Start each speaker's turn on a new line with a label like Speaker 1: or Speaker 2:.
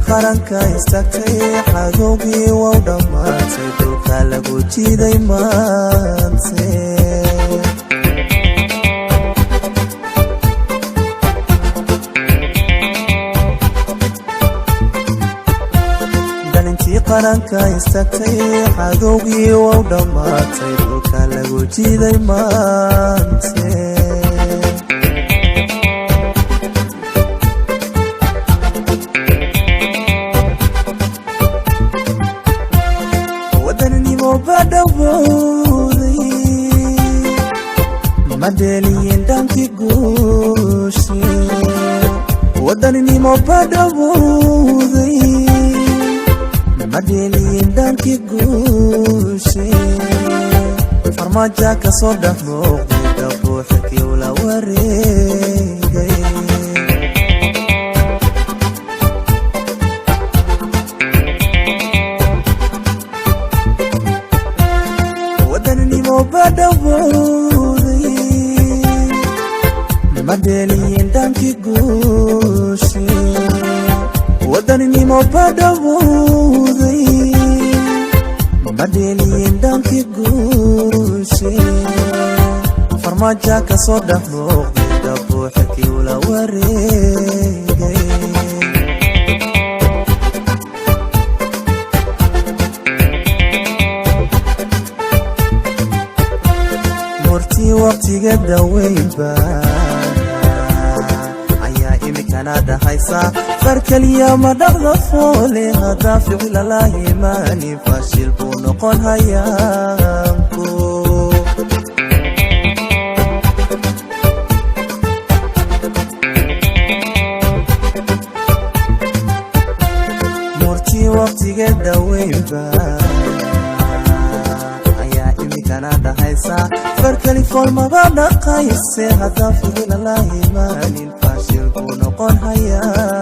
Speaker 1: qaranka istaagtay xadowgii waa u dhammaatay dhulka lagu jiiday maante dhalintii qaranka istaagtay xadowgii waa u dhammaatay dhulka lagu jiiday maante madeliyin dhanki guushe wadaninimo badhawowday madeliyin dhanki guushe farmaaja ka soo dhex muuqday dhabuuxakii ula wareegay wadaninimo badhawowday madeliyin dhanki guushe wadaninimo badhawowday madeliyin dhanki guushe farmaaja ka soo dhex muuqday dhabuuxakii ula wareegay murtii waqtiga daweynba dhahaysa farkaliya ma dhaqdo foole hadaa ficila la imaani fashil buu noqon hayaanku murtii waqtiga daweynba ayaa imikana dhahaysa farkali fool maba dhaqayse hadaa ficila la imaanin fashil buu noqon hayaa